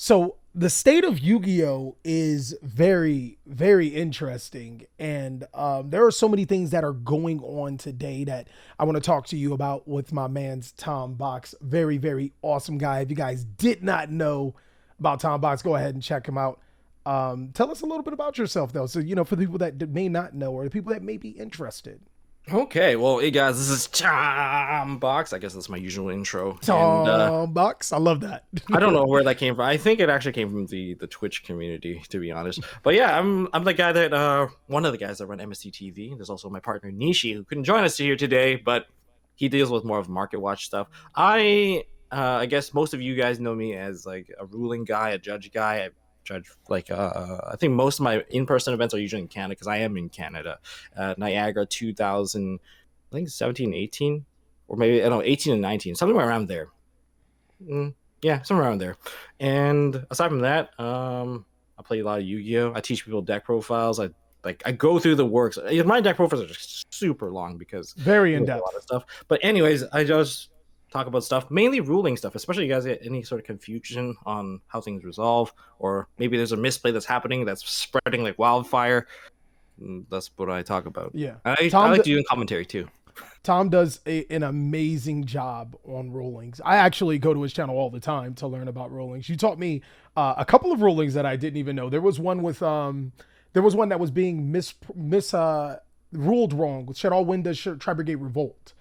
So the state of Yu-Gi-Oh is very, very interesting, and there are so many things that are going on today that I want to talk to you about with my man's TomBox. Very, very awesome guy. If you guys did not know about TomBox, go ahead and check him out. Tell us a little bit about yourself, though, so for the people that may not know or the people that may be interested. Okay, well, hey guys, this is TomBox. I guess that's my usual intro, and TomBox, I love that. I don't know where that came from. I think it actually came from the Twitch community, to be honest. But yeah, I'm the guy that one of the guys that run MSC TV. There's also my partner Nishi, who couldn't join us here today, but he deals with more of market watch stuff. I guess most of you guys know me as like a ruling guy, a judge guy. I judge like I think most of my in-person events are usually in Canada because I am in Canada. Niagara 2000, I think 17, 18, or maybe I don't know 18 and 19, somewhere around there. Yeah, somewhere around there. And aside from that, I play a lot of Yu-Gi-Oh. I teach people deck profiles. I go through the works. My deck profiles are just super long because Very in a depth. lot of stuff. But anyways, I just talk about stuff, mainly ruling stuff, especially you guys get any sort of confusion on how things resolve, or maybe there's a misplay that's happening that's spreading like wildfire. That's what I talk about. Yeah. I like doing commentary too. Tom does an amazing job on rulings. I actually go to his channel all the time to learn about rulings. You taught me a couple of rulings that I didn't even know. There was one that was being ruled wrong with Shadow Windows Tri-Brigade Revolt.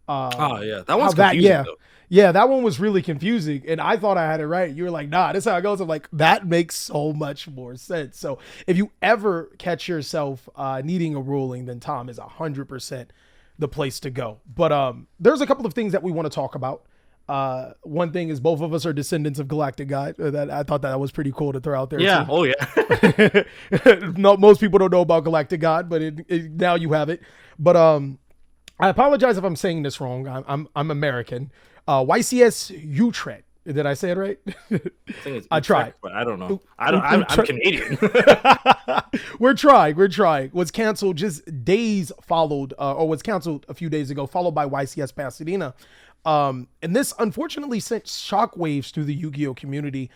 Oh yeah, that one's confusing yeah. though. Yeah, that one was really confusing, and I thought I had it right. You were like, "Nah, this is how it goes." I'm like, "That makes so much more sense." So, if you ever catch yourself needing a ruling, then Tom is 100% the place to go. But there's a couple of things that we want to talk about. One thing is both of us are descendants of Galactic God. That I thought that was pretty cool to throw out there. Yeah. Too. Oh yeah. No, most people don't know about Galactic God, but now you have it. But I apologize if I'm saying this wrong. I'm American. YCS Utrecht. Did I say it right? I think it's I tried, but I don't know. I'm Canadian. We're trying. Was canceled just days followed, or was canceled a few days ago, followed by YCS Pasadena. And this unfortunately sent shockwaves through the Yu-Gi-Oh community.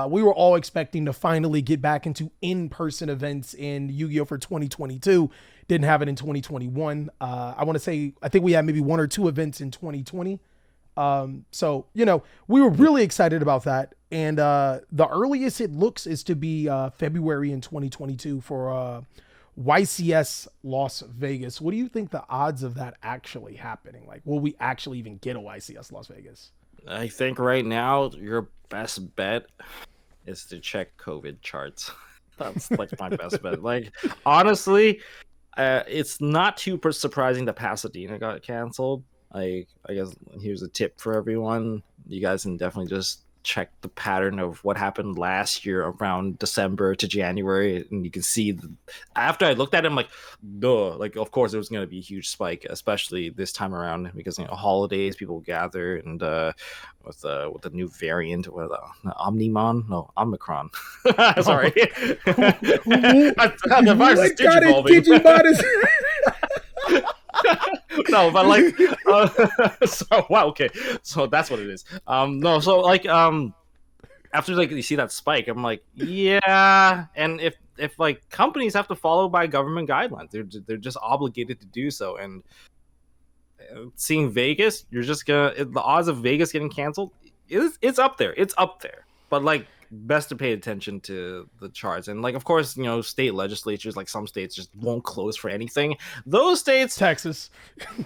We were all expecting to finally get back into in-person events in Yu-Gi-Oh for 2022. Didn't have it in 2021. I think we had maybe one or two events in 2020. So, we were really excited about that. And the earliest it looks is to be February in 2022 for YCS Las Vegas. What do you think the odds of that actually happening? Like, will we actually even get a YCS Las Vegas? I think right now your best bet is to check COVID charts. That's like my best bet. Like honestly, it's not too surprising that Pasadena got canceled. I guess here's a tip for everyone. You guys can definitely just check the pattern of what happened last year around December to January, and you can see after I looked at it, I'm like, duh, like of course it was going to be a huge spike, especially this time around because holidays, people gather, and with the new variant, Omnimon, no, Omicron. Sorry, the virus is digivolving. No, but like, so wow, okay, so that's what it is. No, so like, after like you see that spike, I'm like, yeah, and if like companies have to follow by government guidelines, they're just obligated to do so, and seeing Vegas, you're just gonna the odds of Vegas getting canceled, it's up there, but like best to pay attention to the charts. And like of course state legislatures, like some states just won't close for anything. Those states, Texas.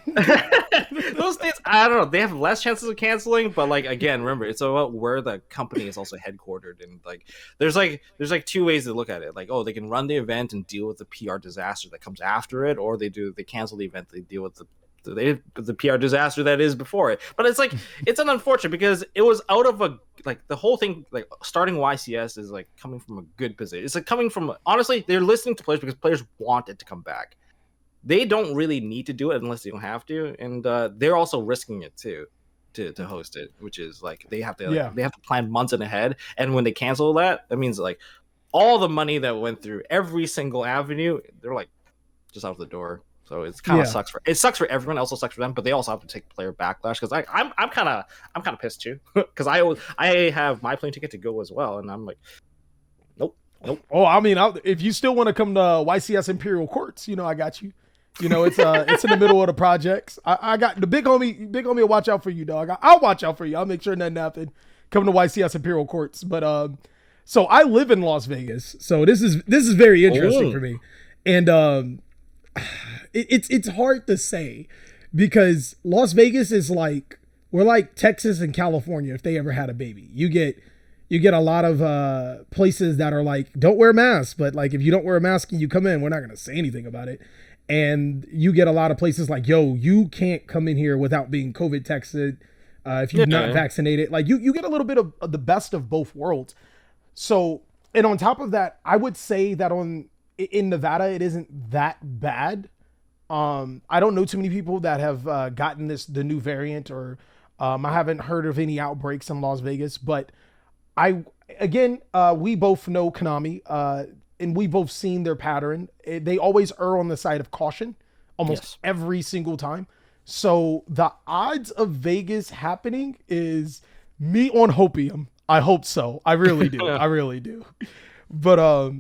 Those states, I don't know, they have less chances of canceling, but like again, remember it's about where the company is also headquartered, and like there's two ways to look at it. Like, oh, they can run the event and deal with the PR disaster that comes after it, or they cancel the event, they deal with the PR disaster that is before it. But it's like it's an unfortunate because it was out of the whole thing, like starting YCS is like coming from a good position. It's like coming from, honestly, they're listening to players because players want it to come back. They don't really need to do it unless they don't have to, and they're also risking it too to host it, which is like they have to plan months in ahead. And when they cancel that means like all the money that went through every single avenue, they're like just out the door. So it's kind of Yeah. sucks for everyone. It also sucks for them, but they also have to take player backlash because I'm kind of pissed too because I have my plane ticket to go as well, and I'm like, nope, nope. Oh, I mean, if you still want to come to YCS Imperial Courts, I got you. It's in the middle of the projects. I got the big homie. Big homie will watch out for you, dog. I'll watch out for you. I'll make sure nothing happens. Come to YCS Imperial Courts. But so I live in Las Vegas, so this is very interesting for me, and it's hard to say because Las Vegas is like we're like Texas and California if they ever had a baby. You get a lot of places that are like don't wear masks, but like if you don't wear a mask and you come in, we're not gonna say anything about it. And you get a lot of places like, yo, you can't come in here without being COVID tested if you're not vaccinated. Like you get a little bit of the best of both worlds. So, and on top of that, I would say that in Nevada, it isn't that bad. I don't know too many people that have gotten the new variant, or I haven't heard of any outbreaks in Las Vegas. But we both know Konami, and we both seen their pattern. They always err on the side of caution almost every single time. So the odds of Vegas happening is me on hopium. I hope so. I really do. I really do. But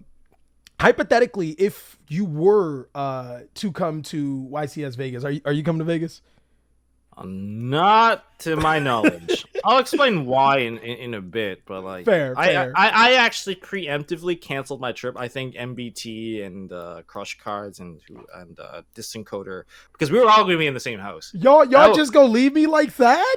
hypothetically, if you were to come to YCS Vegas, are you coming to Vegas? Not to my knowledge. I'll explain why in a bit, but like fair. I actually preemptively canceled my trip. I think MBT and Crush Cards and Disencoder, because we were all going to be in the same house. Y'all just gonna leave me like that?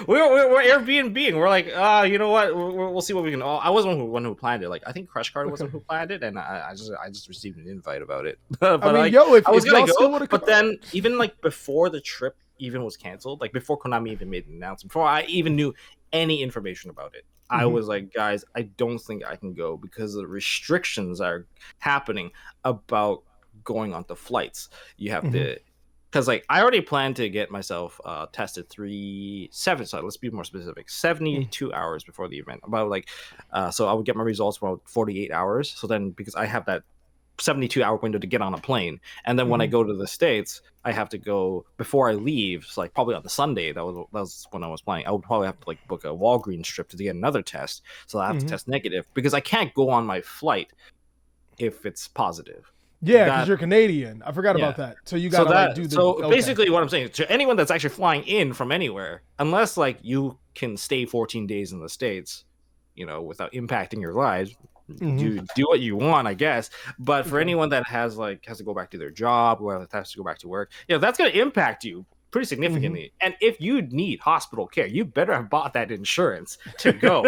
we're Airbnb-ing. We're like, you know what? We'll see what we can. I wasn't the one who planned it. Like I think Crush Card was the one who planned it, and I just received an invite about it. But I mean, like, if I was if gonna y'all go, but then even like before the trip even was canceled, like before Konami even made an announcement, before I even knew any information about it, I was like, guys, I don't think I can go because the restrictions are happening about going onto flights. You have to, because like I already planned to get myself tested let's be more specific, 72 hours before the event, about like so I would get my results about 48 hours. So then because I have that 72-hour window to get on a plane, and then when I go to the States, I have to go before I leave. So like probably on the Sunday, that was when I was planning. I would probably have to like book a Walgreens trip to get another test, so I have to test negative because I can't go on my flight if it's positive. Yeah, because you're Canadian. I forgot about that. So you gotta do the. So basically, what I'm saying to anyone that's actually flying in from anywhere, unless like you can stay 14 days in the States, without impacting your lives. Do what you want, I guess. But for anyone that has to go back to their job or has to go back to work, that's going to impact you pretty significantly. And if you need hospital care, you better have bought that insurance to go.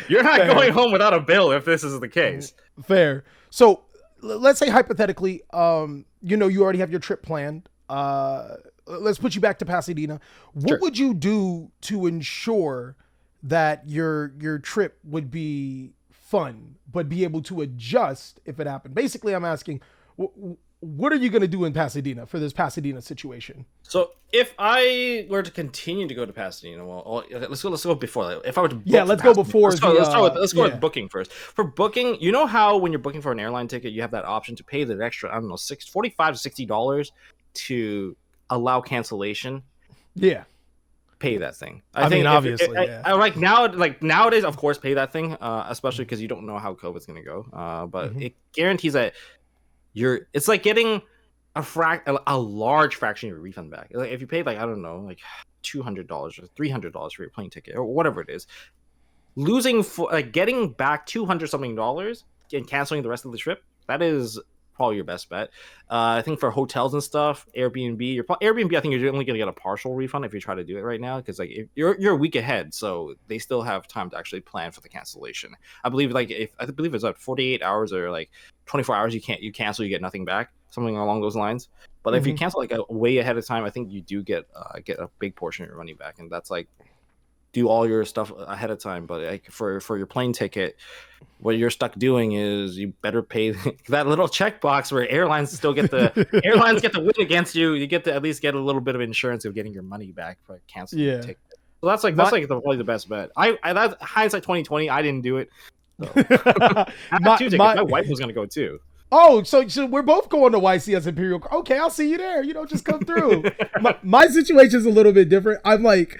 You're not going home without a bill if this is the case. Fair. So let's say hypothetically, you already have your trip planned. Let's put you back to Pasadena. What would you do to ensure that your trip would be fun, but be able to adjust if it happened? Basically, I'm asking, what are you going to do in Pasadena for this Pasadena situation? So if I were to continue to go to Pasadena, let's go before that. If I were to let's go before. Let's go with booking first. For booking, you know how when you're booking for an airline ticket, you have that option to pay the extra, I don't know, $45 to $60 to allow cancellation. Yeah. Pay that thing. I mean, obviously, nowadays, of course, pay that thing, especially because you don't know how COVID's going to go. But it guarantees that it's like getting a large fraction of your refund back. Like if you paid like, I don't know, like $200 or $300 for your plane ticket or whatever it is, getting back $200 something and canceling the rest of the trip, that is probably your best bet. I think for hotels and stuff, Airbnb, I think you're only going to get a partial refund if you try to do it right now, because like you're a week ahead, so they still have time to actually plan for the cancellation. I believe it's like 48 hours or like 24 hours you cancel, you get nothing back, something along those lines. But if you cancel like a way ahead of time, I think you do get a big portion of your money back, and that's like do all your stuff ahead of time. But like for your plane ticket, what you're stuck doing is you better pay that little checkbox where airlines still get the win against you. You get to at least get a little bit of insurance of getting your money back for canceling the ticket. So that's probably the best bet. I that's hindsight 2020. I didn't do it. So. My wife was gonna go too. Oh, so we're both going to YCS Imperial. Okay, I'll see you there. Just come through. My situation's a little bit different. I'm like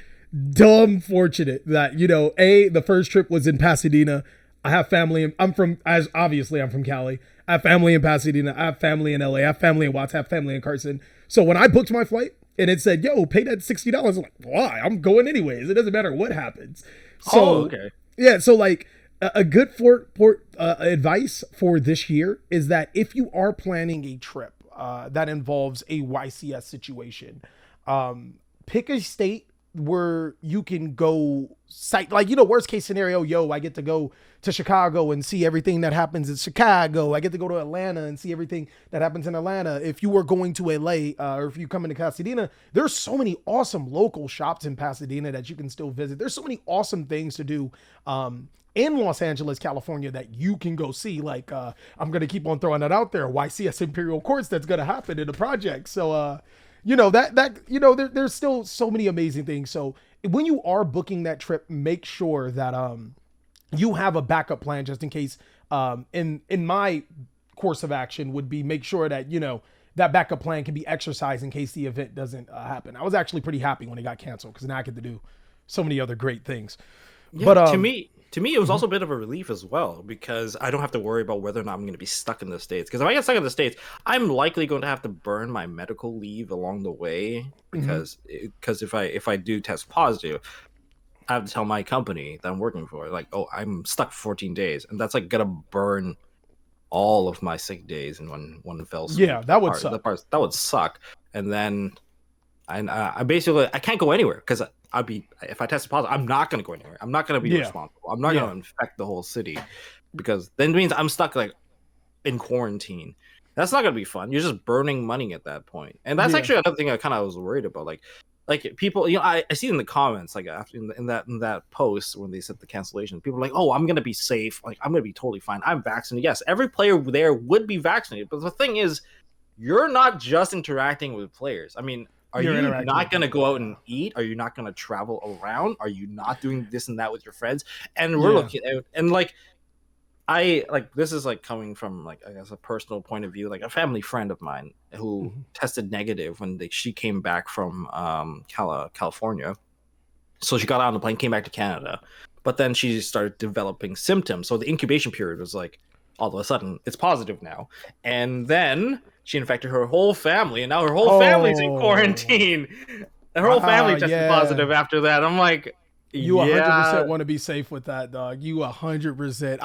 dumb fortunate that the first trip was in Pasadena. I have family. I'm from Cali. I have family in Pasadena. I have family in LA. I have family in Watts. I have family in Carson. So when I booked my flight and it said, "Yo, pay that $60," I'm like, "Why? I'm going anyways. It doesn't matter what happens." So Okay. yeah, so like a good advice for this year is that if you are planning a trip that involves a YCS situation, pick a state where you can go site, like, worst case scenario, I get to go to Chicago and see everything that happens in Chicago. I get to go to Atlanta and see everything that happens in Atlanta. If you were going to LA, or if you come into Pasadena, there's so many awesome local shops in Pasadena that you can still visit. There's so many awesome things to do in Los Angeles, California, that you can go see. Like, I'm going to keep on throwing that out there. YCS Imperial Courts, that's going to happen in the project. So, there's still so many amazing things. So when you are booking that trip, make sure that you have a backup plan just in case. In my course of action would be make sure that that backup plan can be exercised in case the event doesn't happen. I was actually pretty happy when it got canceled because now I get to do so many other great things. Yeah, But to me, it was also a bit of a relief as well because I don't have to worry about whether or not I'm going to be stuck in the States. Because if I get stuck in the States, I'm likely going to have to burn my medical leave along the way because if I do test positive, I have to tell my company that I'm working for, like, oh, I'm stuck for 14 days, and that's like gonna burn all of my sick days in one fell swoop. Yeah, that would suck. That would suck. And then I basically I can't go anywhere because if I tested positive, I'm not gonna go anywhere. I'm not gonna be responsible. I'm not gonna infect the whole city because then it means I'm stuck like in quarantine. That's not gonna be fun. You're just burning money at that point. And that's actually another thing I kind of was worried about. Like people, I see in the comments, like after in that post when they said the cancellation, people are like, "Oh, I'm gonna be safe. Like I'm gonna be totally fine. I'm vaccinated." Yes, every player there would be vaccinated, but the thing is, you're not just interacting with players. I mean, are you not gonna go out and eat? Are you not gonna travel around? Are you not doing this and that with your friends? And we're looking at and like. This is like coming from like I guess a personal point of view, like a family friend of mine who tested negative when she came back from California. So she got on the plane, came back to Canada, but then she started developing symptoms. So the incubation period was like all of a sudden it's positive now, and then she infected her whole family, and now her whole family's in quarantine. And her whole family tested positive after that. I'm like. You 100% want to be safe with that, dog. You 100%.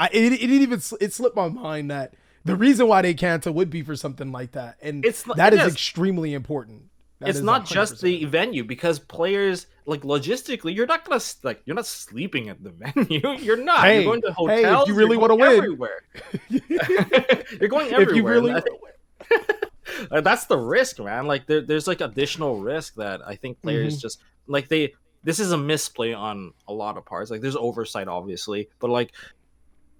It slipped my mind that the reason why they cancel would be for something like that, and that is extremely important. It's not just the venue because players like logistically, you're not sleeping at the venue. You're not. You're going to hotels. Hey, if you really want to win, everywhere. You're going everywhere. If you really want to win. That's the risk, man. Like there's like additional risk that I think players just like this is a misplay on a lot of parts. Like there's oversight, obviously, but like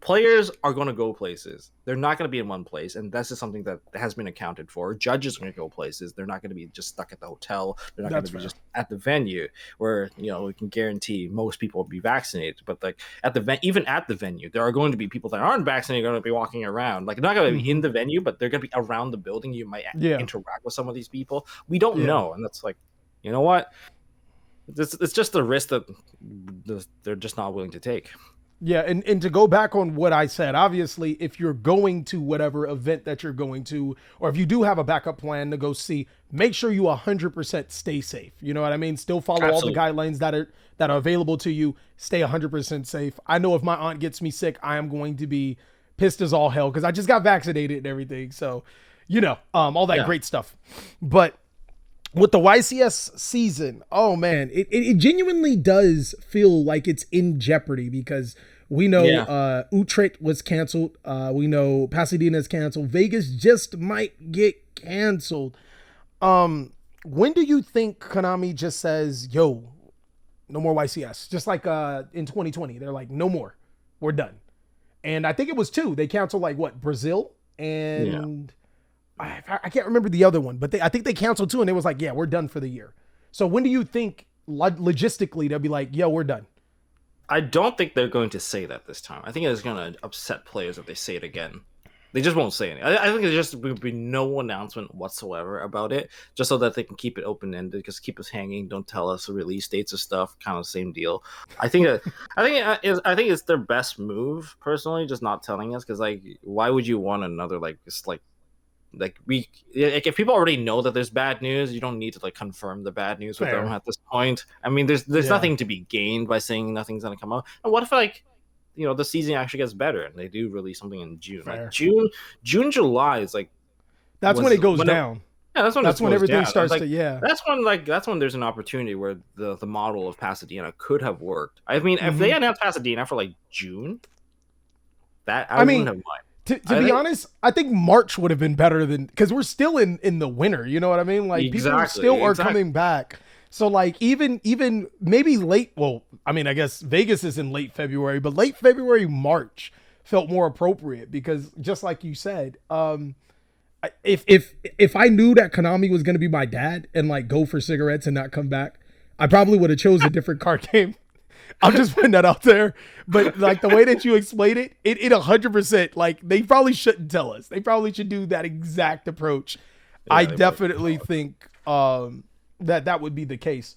players are going to go places. They're not going to be in one place, and that's just something that has been accounted for. Judges are going to go places. They're not going to be just stuck at the hotel. They're not going to be just at the venue where we can guarantee most people will be vaccinated. But like even at the venue, there are going to be people that aren't vaccinated going to be walking around. Like they're not going to be in the venue, but they're going to be around the building. You might interact with some of these people. We don't know, and that's like, you know what? It's just the risk that they're just not willing to take. Yeah, and to go back on what I said, obviously, if you're going to whatever event that you're going to, or if you do have a backup plan to go see, make sure you 100% stay safe. You know what I mean? Still follow all the guidelines that are available to you. Stay 100% safe. I know if my aunt gets me sick, I am going to be pissed as all hell because I just got vaccinated and everything. So, all that great stuff. But with the YCS season, oh man, it genuinely does feel like it's in jeopardy because we know Utrecht was canceled. We know Pasadena is canceled. Vegas just might get canceled. When do you think Konami just says, yo, no more YCS? Just like in 2020, they're like, no more. We're done. And I think it was 2. They canceled like what, Brazil and... I can't remember the other one, but I think they canceled 2 and it was like, yeah, we're done for the year. So when do you think logistically they'll be like, yo, we're done? I don't think they're going to say that this time. I think it's going to upset players if they say it again. They just won't say anything. I think there just will be no announcement whatsoever about it, just so that they can keep it open ended, just keep us hanging. Don't tell us the release dates of stuff. Kind of same deal. I think I think it's their best move personally, just not telling us, because like, why would you want another like it's like we like if people already know that there's bad news, you don't need to like confirm the bad news with them Fair. at this point. I mean, there's Yeah. nothing to be gained by saying nothing's gonna come out. And what if like the season actually gets better and they do release something in June? Fair. Like June, July is like That's when it goes down. yeah, that's when everything down. starts Like, to yeah. That's when there's an opportunity where the model of Pasadena could have worked. I mean, if they announced Pasadena for like June, that I wouldn't have mind. To be honest, I think March would have been better than, because we're still in the winter. You know what I mean? Like people still are coming back. So like even maybe late. Well, I mean, I guess Vegas is in late February, but late February, March felt more appropriate because just like you said, if I knew that Konami was going to be my dad and like go for cigarettes and not come back, I probably would have chose a different card game. I'm just putting that out there. But like the way that you explained it 100%, like they probably shouldn't tell us. They probably should do that exact approach. Yeah, I definitely think that would be the case.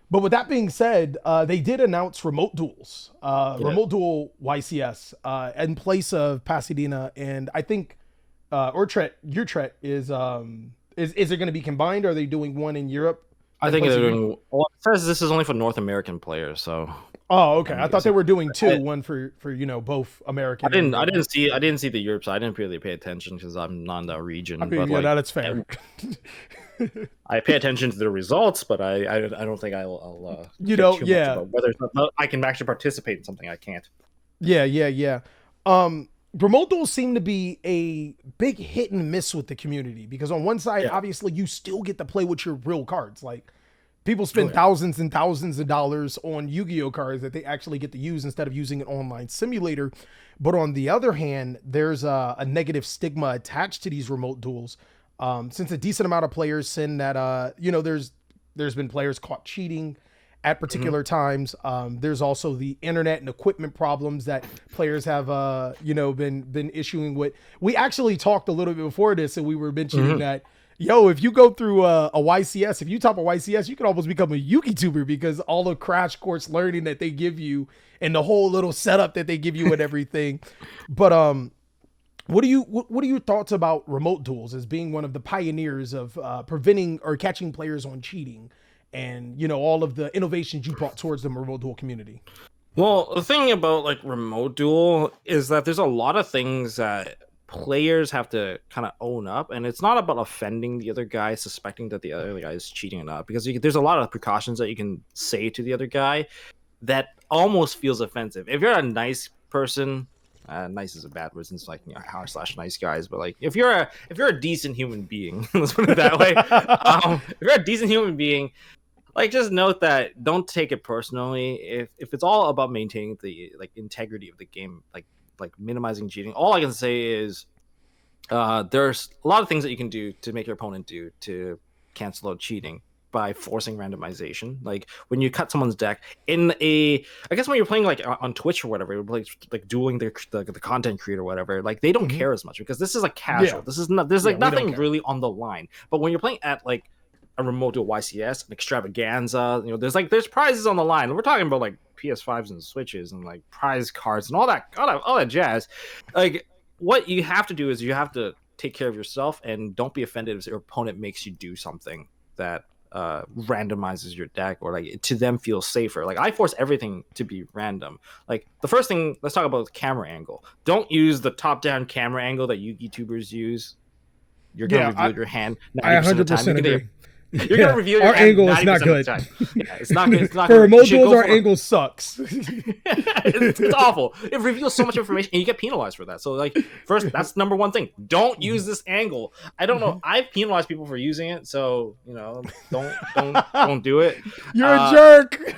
But with that being said, they did announce remote duels, remote duel YCS in place of Pasadena. And I think, or Tret, your Tret is it going to be combined? Or are they doing one in Europe? I think they're doing. Well, it says this is only for North American players, so. Oh, okay. I thought they were doing two, one for both American. I didn't see the Europe, so I didn't really pay attention because I'm not in that region. I mean, but yeah, that's fair. I pay attention to the results, but I don't think I'll yeah, about whether I can actually participate in something I can't. Yeah. Remote duels seem to be a big hit and miss with the community because on one side, obviously, you still get to play with your real cards. Like people spend thousands and thousands of dollars on Yu-Gi-Oh cards that they actually get to use instead of using an online simulator. But on the other hand, there's a negative stigma attached to these remote duels. Since a decent amount of players send that, there's been players caught cheating at particular times. There's also the internet and equipment problems that players have, been issuing with. We actually talked a little bit before this, and we were mentioning that, if you go through a YCS, if you top a YCS, you could almost become a YugiTuber because all the crash course learning that they give you and the whole little setup that they give you and everything. But what are your thoughts about remote duels as being one of the pioneers of preventing or catching players on cheating? And all of the innovations you brought towards the remote duel community. Well, the thing about like remote duel is that there's a lot of things that players have to kind of own up, and it's not about offending the other guy, suspecting that the other guy is cheating or not, because there's a lot of precautions that you can say to the other guy that almost feels offensive. If you're a nice person. Nice is a bad word since like r/nice guys, but like if you're a decent human being, let's put it that way. If you're a decent human being, like just note that don't take it personally. If it's all about maintaining the like integrity of the game, like minimizing cheating, all I can say is there's a lot of things that you can do to make your opponent do to cancel out cheating by forcing randomization. Like when you cut someone's deck I guess when you're playing like on Twitch or whatever, like dueling the content creator or whatever, like they don't care as much because this is a casual. This is not, there's like nothing really on the line. But when you're playing at like a remote duel YCS, an extravaganza, there's prizes on the line. We're talking about like PS5s and Switches and like prize cards and all that jazz. Like what you have to do is you have to take care of yourself and don't be offended if your opponent makes you do something that randomizes your deck or like to them feels safer. Like I force everything to be random. Like the first thing, let's talk about the camera angle. Don't use the top-down camera angle that Yugi-tubers use. You're gonna reveal your hand 90% of the time. Agree. You're gonna reveal your our hand angle is not good. It's not good. It's not For good. remote duels, our angle sucks. It's awful. It reveals so much information, and you get penalized for that. So, like, first, that's number one thing. Don't use this angle. I don't know. I've penalized people for using it, so don't do it. You're a jerk.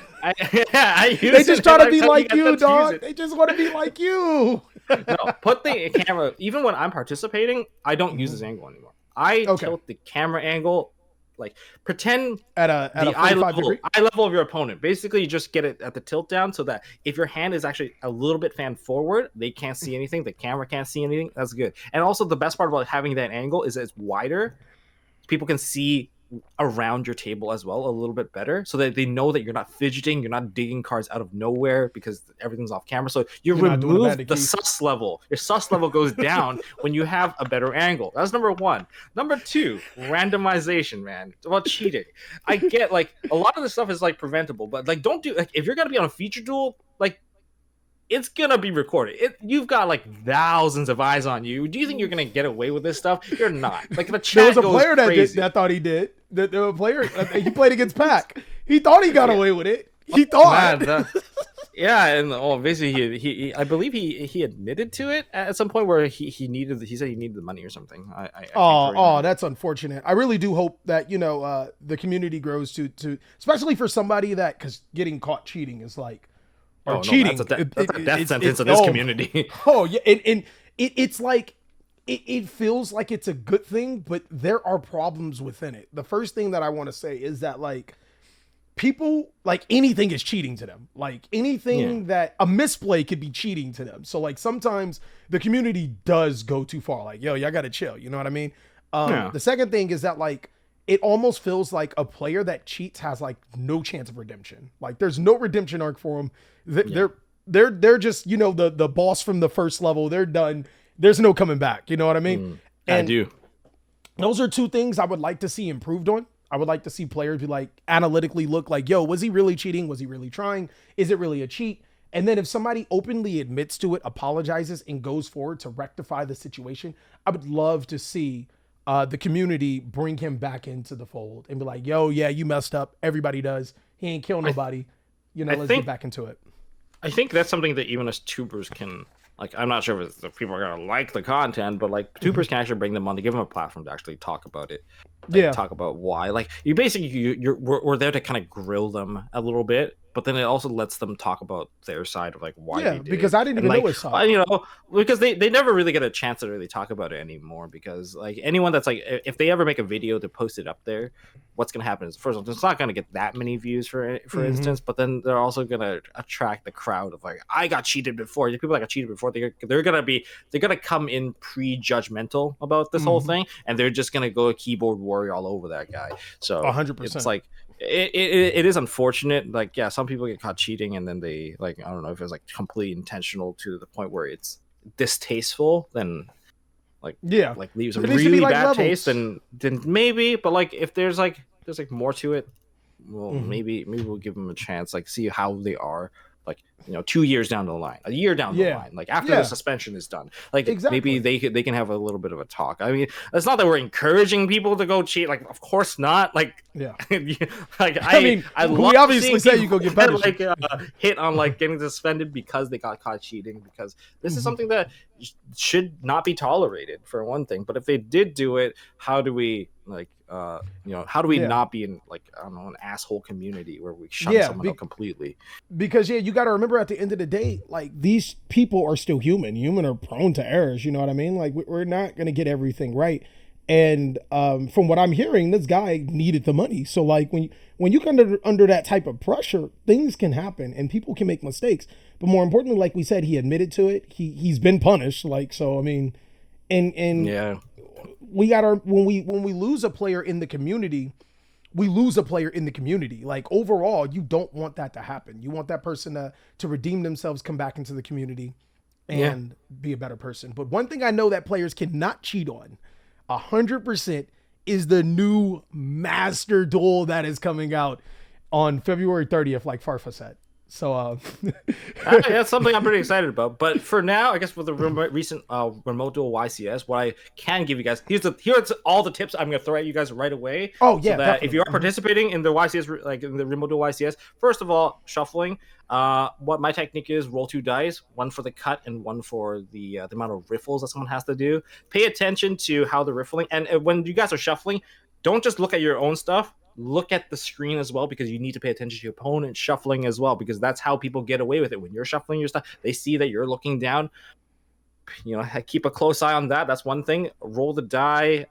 They just try to be like you, dog. They just want to be like you. No, put the camera. Even when I'm participating, I don't use this angle anymore. I tilt the camera angle like pretend at a the 45 degree. eye level of your opponent. Basically, you just get it at the tilt down so that if your hand is actually a little bit fan forward, they can't see anything. The camera can't see anything. That's good. And also, the best part about having that angle is it's wider. People can see around your table as well a little bit better, so that they know that you're not fidgeting, you're not digging cards out of nowhere because everything's off camera. So you You're not doing a remove bandit the keys. sus level. Your sus level goes down when you have a better angle. That's number one. Number two, randomization, man. It's about cheating. I get like a lot of this stuff is like preventable, but like don't do like if you're gonna be on a feature duel, like it's gonna be recorded. You've got like thousands of eyes on you. Do you think you're gonna get away with this stuff? You're not. Like the There chat was a goes player crazy. that thought he did. There was a player he played against Pac. He thought he got away with it. He thought. Man, yeah, and basically he I believe he admitted to it at some point where he said he needed the money or something. I can't remember. That's unfortunate. I really do hope that the community grows to especially for somebody that because getting caught cheating is like cheating. That's a death sentence in this community. Oh yeah, and it's like it feels like it's a good thing, but there are problems within it. The first thing that I want to say is that like people like anything is cheating to them. Like anything that a misplay could be cheating to them. So like sometimes the community does go too far. Like yo, y'all gotta chill. You know what I mean? The second thing is that like it almost feels like a player that cheats has like no chance of redemption. Like there's no redemption arc for them. They're just the boss from the first level. They're done. There's no coming back. You know what I mean? I And do. those are two things I would like to see improved on. I would like to see players be like analytically look like, yo, was he really cheating? Was he really trying? Is it really a cheat? And then if somebody openly admits to it, apologizes, and goes forward to rectify the situation, I would love to see the community bring him back into the fold and be like, yo, yeah, you messed up. Everybody does. He ain't kill nobody. Let's get back into it. I think that's something that even as tubers can like. I'm not sure if people are gonna like the content, but like tubers can actually bring them on to give them a platform to actually talk about it. Like, talk about why. Like you basically we're there to kind of grill them a little bit, but then it also lets them talk about their side of like why they did because I didn't even know his side. Because they never really get a chance to really talk about it anymore. Because like anyone that's like if they ever make a video to post it up there, what's gonna happen is first of all, it's not gonna get that many views for instance, but then they're also gonna attract the crowd of like I got cheated before. The people that got cheated before, they're gonna come in pre-judgmental about this whole thing, and they're just gonna go keyboard warrior all over that guy. So 100%. it's like it is unfortunate. Like some people get caught cheating and then they like I don't know if it's like completely intentional to the point where it's distasteful, then like leaves a really like bad levels. taste, and then maybe. But like if there's like more to it, well maybe we'll give them a chance, like see how they are. Like 2 years down the line, a year down the line, like after the suspension is done, like maybe they can have a little bit of a talk. I mean, it's not that we're encouraging people to go cheat, like of course not. Like like I mean we obviously say you go get punished. Like hit on like getting suspended because they got caught cheating, because this is something that should not be tolerated for one thing. But if they did do it, how do we like how do we not be in like I don't know an asshole community where we shun someone out completely? Because you got to remember at the end of the day, like these people are still human. Human are prone to errors. You know what I mean? Like we're not gonna get everything right. And from what I'm hearing, this guy needed the money. So like when you come under that type of pressure, things can happen and people can make mistakes. But more importantly, like we said, he admitted to it. He's been punished. Like so, I mean, and we gotta when we lose a player in the community, we lose a player in the community. Like overall, you don't want that to happen. You want that person to redeem themselves, come back into the community, and be a better person. But one thing I know that players cannot cheat on 100% is the new Master Duel that is coming out on February 30th, like Farfa said. So that's something I'm pretty excited about. But for now, I guess with the recent remote duel YCS, what I can give you guys here's all the tips I'm going to throw at you guys right away. Oh yeah, so that if you are participating in the YCS, like in the remote duel YCS, first of all, shuffling. What my technique is: roll 2 dice, one for the cut and one for the amount of riffles that someone has to do. Pay attention to how they're riffling, and when you guys are shuffling, don't just look at your own stuff. Look at the screen as well, because you need to pay attention to your opponent shuffling as well, because that's how people get away with it. When you're shuffling your stuff, they see that you're looking down. keep a close eye on that. That's one thing. Roll the die.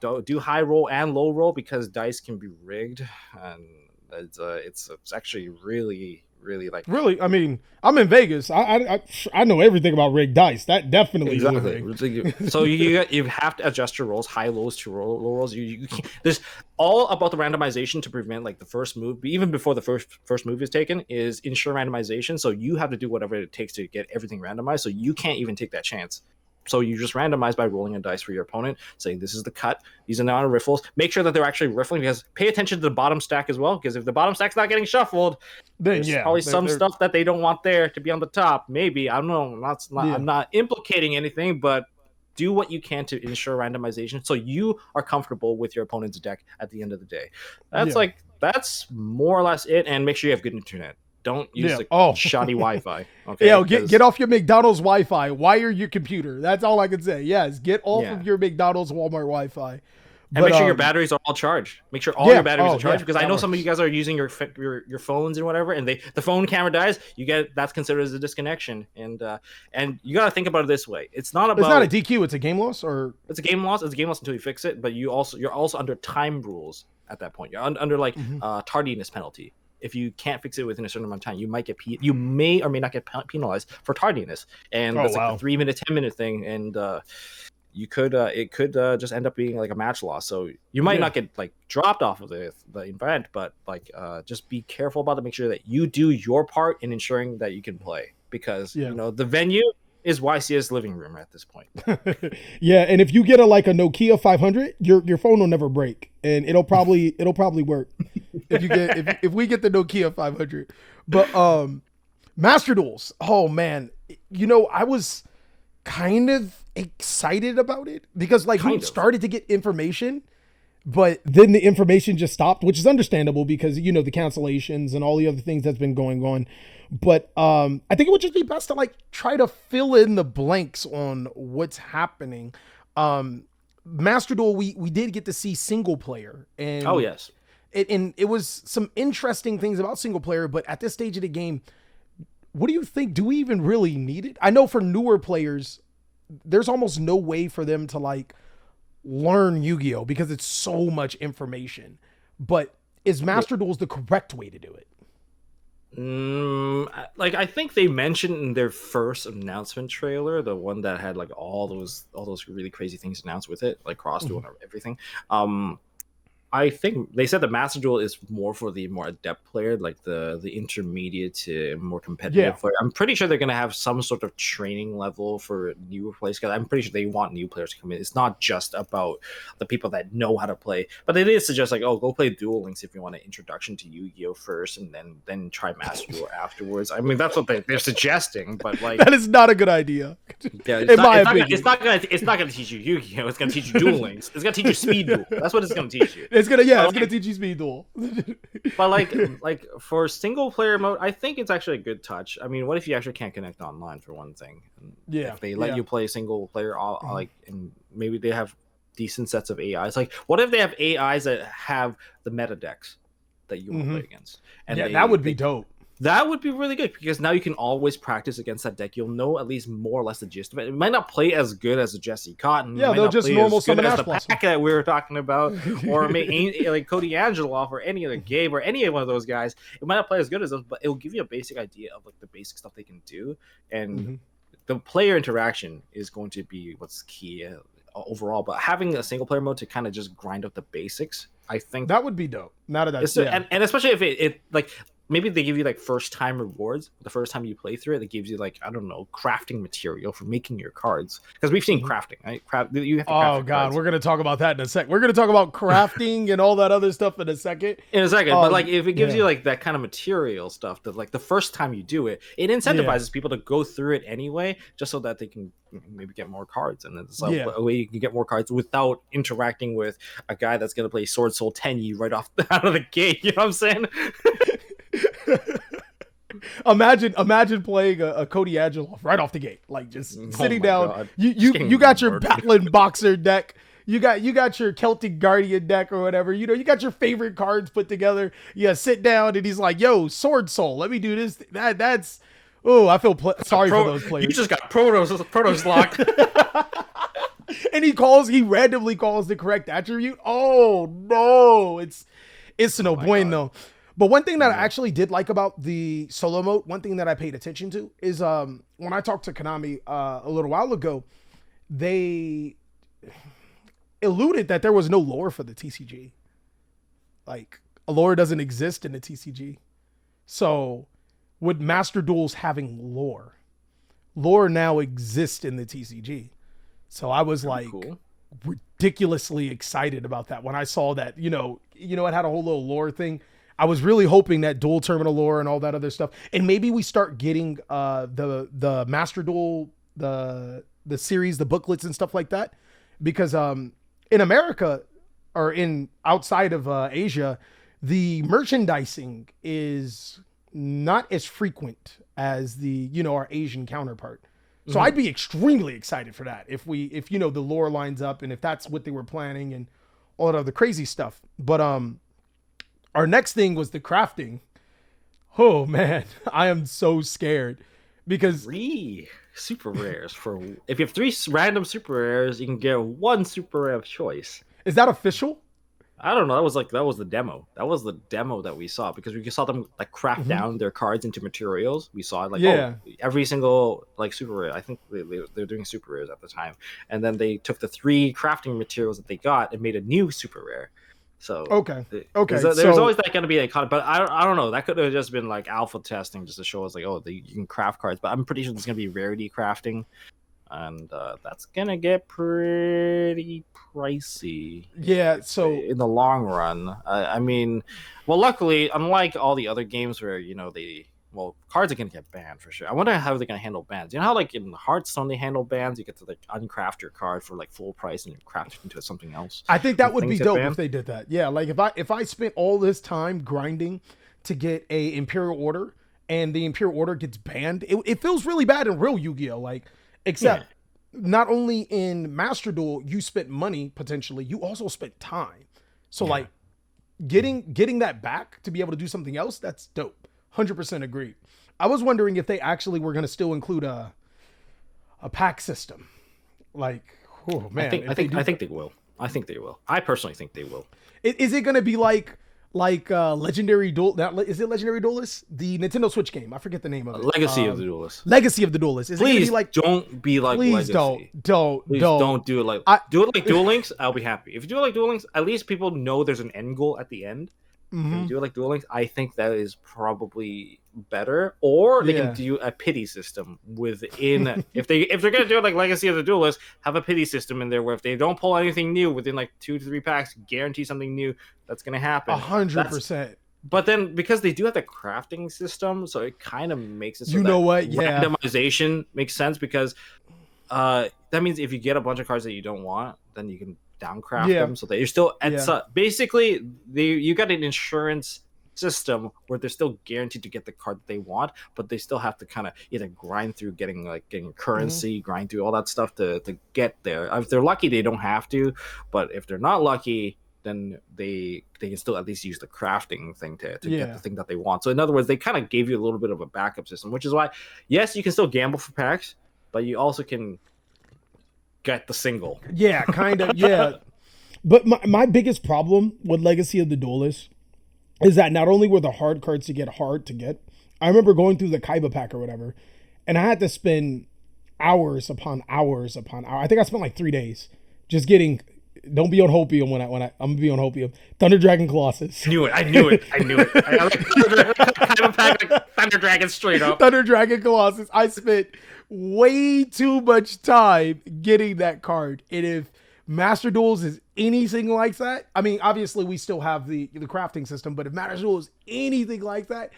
Do high roll and low roll, because dice can be rigged, and it's actually really like Really, I mean, I'm in Vegas. I know everything about rigged dice. That definitely is exactly. So you have to adjust your rolls, high lows to low rolls. You can't, there's all about the randomization to prevent like the first move, even before the first move is taken, is ensure randomization. So you have to do whatever it takes to get everything randomized. So you can't even take that chance. So you just randomize by rolling a dice for your opponent, saying this is the cut. These are now riffles. Make sure that they're actually riffling, because pay attention to the bottom stack as well. Because if the bottom stack's not getting shuffled, then there's probably some stuff that they don't want there to be on the top. Maybe, I don't know. I'm not implicating anything, but do what you can to ensure randomization so you are comfortable with your opponent's deck at the end of the day. That's more or less it. And make sure you have good internet. Don't use shoddy Wi-Fi. Okay. Yeah, get off your McDonald's Wi-Fi. Wire your computer. That's all I can say. Yes, get off of your McDonald's Walmart Wi-Fi. And make sure your batteries are all charged. Make sure all your batteries are charged, because I know some of you guys are using your phones and whatever, and the phone camera dies. That's considered as a disconnection, and you got to think about it this way. It's not a DQ. It's a game loss, or it's a game loss. It's a game loss until you fix it. But you're also under time rules at that point. You're under like tardiness penalty. If you can't fix it within a certain amount of time, you may or may not get penalized for tardiness, and that's like a 3 minute, 10-minute thing, and it could just end up being like a match loss. So you might not get like dropped off of the event, but like just be careful about it. Make sure that you do your part in ensuring that you can play, because the venue is YCS living room at this point. Yeah, and if you get a Nokia 500, your phone will never break, and it'll probably work if we get the Nokia 500. But Master Duels, oh man, I was kind of excited about it, because we started to get information, but then the information just stopped, which is understandable because the cancellations and all the other things that's been going on. But I think it would just be best to try to fill in the blanks on what's happening. Master Duel, we did get to see single player, and yes, it was some interesting things about single player. But at this stage of the game, what do you think? Do we even really need it? I know for newer players, there's almost no way for them to learn Yu-Gi-Oh, because it's so much information. But is Master Duels the correct way to do it? I think they mentioned in their first announcement trailer, the one that had all those really crazy things announced with it, like cross duel and everything. I think they said the Master Duel is more for the more adept player, like the intermediate to more competitive player. I'm pretty sure they're going to have some sort of training level for newer players, because I'm pretty sure they want new players to come in. It's not just about the people that know how to play, but it is suggest go play Duel Links if you want an introduction to Yu-Gi-Oh first, and then try Master Duel afterwards. I mean, that's what they're suggesting, but that is not a good idea. Yeah, it's not going to teach you Yu-Gi-Oh. It's going to teach you Duel Links. It's going to teach you Speed Duel. That's what it's going to teach you. It's gonna teach you Speed Duel. But for single player mode, I think it's actually a good touch. I mean, what if you actually can't connect online, for one thing? Yeah. If they let you play single player, and maybe they have decent sets of AIs. What if they have AIs that have the meta decks that you want to play against? And that would be dope. That would be really good, because now you can always practice against that deck. You'll know at least more or less the gist of it. It might not play as good as a Jesse Cotton. Yeah, they'll just normal summon Ash Blossom. The pack that we were talking about, or like Cody Angeloff, or any other Gabe, or any one of those guys. It might not play as good as those, but it'll give you a basic idea of the basic stuff they can do. And the player interaction is going to be what's key overall. But having a single player mode to kind of just grind out the basics, I think that would be dope. Now that that's and especially if it maybe they give you first time rewards the first time you play through it. It gives you crafting material for making your cards, because we've seen crafting, right? You have to craft cards. We're gonna talk about that in a sec. We're gonna talk about crafting and all that other stuff in a second. But if it gives you that kind of material stuff, that the first time you do it, it incentivizes people to go through it anyway, just so that they can maybe get more cards. And it's a way you can get more cards without interacting with a guy that's gonna play Sword Soul Tenyi right off out of the gate. You know what I'm saying? Imagine playing a Cody Angeloff right off the gate, just sitting down. God. You got your battling boxer deck. You got your Celtic Guardian deck or whatever. You got your favorite cards put together. You sit down and he's like, "Yo, Sword Soul, let me do this." That's Oh, I feel sorry for those You players. just got Protoss locked. And he randomly calls the correct attribute. Oh no, it's no bueno. But one thing that I actually did like about the solo mode, one thing that I paid attention to is when I talked to Konami a little while ago, they alluded that there was no lore for the TCG. Like, a lore doesn't exist in the TCG. So, with Master Duels having lore, lore now exists in the TCG. So I was like cool. ridiculously excited about that when I saw that, it had a whole little lore thing. I was really hoping that dual terminal lore and all that other stuff. And maybe we start getting the Master Duel, the series, the booklets and stuff like that. Because in America or in outside of Asia, the merchandising is not as frequent as our Asian counterpart. So I'd be extremely excited for that if the lore lines up and if that's what they were planning and all that other crazy stuff. But our next thing was the crafting. Oh man, I am so scared because 3 super rares if you have 3 random super rares, you can get 1 super rare of choice. Is that official? I don't know. That was the demo. That was the demo that we saw because we saw them like craft down their cards into materials. We saw every single like super rare. I think they're doing super rares at the time, and then they took the 3 crafting materials that they got and made a new super rare. So okay. There's always that going to be a con, but I don't know. That could have just been like alpha testing just to show us like, you can craft cards. But I'm pretty sure there's going to be rarity crafting. And that's gonna get pretty pricey. Yeah. So in the long run, I mean, well, luckily, unlike all the other games where cards are gonna get banned for sure. I wonder how they're gonna handle bans. You know how like in Hearthstone they handle bans? You get to like uncraft your card for like full price and craft it into something else. I think that would be dope if they did that. Yeah, like if I spent all this time grinding to get a Imperial Order and the Imperial Order gets banned, it feels really bad in real Yu-Gi-Oh! Like. Except not only in Master Duel, you spent money potentially, you also spent time. So like getting that back to be able to do something else, that's dope. 100% agree. I was wondering if they actually were going to still include a pack system. Like, oh man, I think they will. I think they will. I personally think they will. Is it going to be like Legendary Duel? Is it Legendary Duelist? The Nintendo Switch game. I forget the name of it. Legacy of the Duelist. Legacy of the Duelist. Is please it gonna be like, don't be like please Legacy. Don't do it like do it like Duel Links. I'll be happy. If you do it like Duel Links, at least people know there's an end goal at the end. If you do it like Duel Links, I think that is probably better. Or they can do a pity system within. if they're gonna do it like Legacy of the Duelist, have a pity system in there where if they don't pull anything new within like 2 to 3 packs, guarantee something new that's gonna happen. 100%. But then because they do have the crafting system, so it kind of makes it so randomization makes sense because that means if you get a bunch of cards that you don't want, then you can downcraft them so that you're still at basically you got an insurance system where they're still guaranteed to get the card that they want, but they still have to kind of either grind through getting currency, grind through all that stuff to get there. If they're lucky, they don't have to, but if they're not lucky, then they can still at least use the crafting thing to get the thing that they want. So in other words, they kind of gave you a little bit of a backup system, which is why, yes, you can still gamble for packs, but you also can get the single. Yeah, kind of, yeah. But my biggest problem with Legacy of the Duelist is that not only were the hard cards to get hard to get, I remember going through the Kaiba pack or whatever, and I had to spend hours upon hours upon hours. I think I spent like 3 days just getting... Don't be on Hopium when I'm gonna be on Hopium. Thunder Dragon Colossus. I knew it. I like Thunder Dragon straight up. Thunder Dragon Colossus. I spent way too much time getting that card. And if Master Duels is anything like that, I mean, obviously we still have the crafting system, but if Master Duels is anything like that,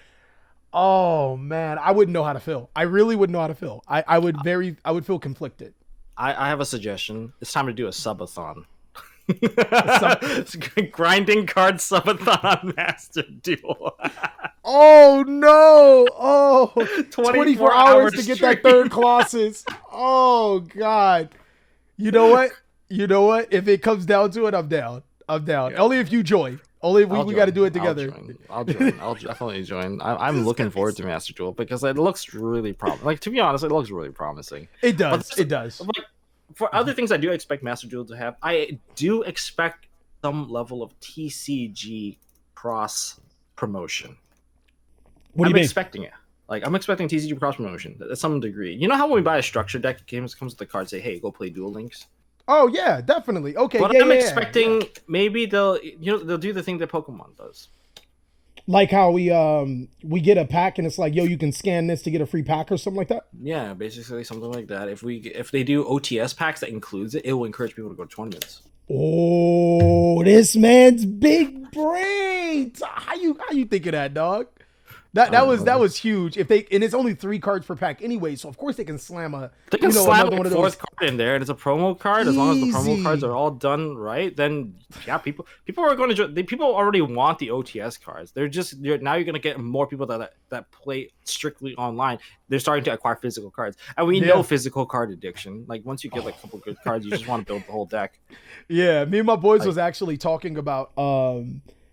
oh man, I wouldn't know how to feel. I really wouldn't know how to feel. I would feel conflicted. I have a suggestion. It's time to do a subathon. Grinding card subathon Master Duel. Oh no! Oh, 24 hours to get that third Colossus. Oh god! You know what? If it comes down to it, I'm down. Yeah. Only if you join. Only we got to do it together. I'll join. I'll definitely join. I'm looking forward to Master Duel because it looks really promising. Like, to be honest, it looks really promising. It does. It does. Like, for other things I do expect Master Duel to have, I do expect some level of TCG cross promotion. What do you mean? Expecting it. Like, I'm expecting TCG cross promotion to some degree. You know how when we buy a structure deck, games comes with the card, say, hey, go play Duel Links? Oh yeah, definitely. Okay, but yeah, I'm expecting maybe they'll do the thing that Pokemon does. Like how we get a pack and it's like, yo, you can scan this to get a free pack or something like that. Yeah, basically something like that. If they do OTS packs that includes it, it will encourage people to go to tournaments. Oh, this man's big brain. How you think of that, dog? That was huge. If they and it's only 3 cards per pack anyway, so of course they can slam a slam a fourth card in there, and it's a promo card. As long as the promo cards are all done right, then yeah, people are going to people already want the OTS cards. Now you're going to get more people that play strictly online. They're starting to acquire physical cards, and we know physical card addiction. Like once you get like a couple good cards, you just want to build the whole deck. Yeah, me and my boys was actually talking about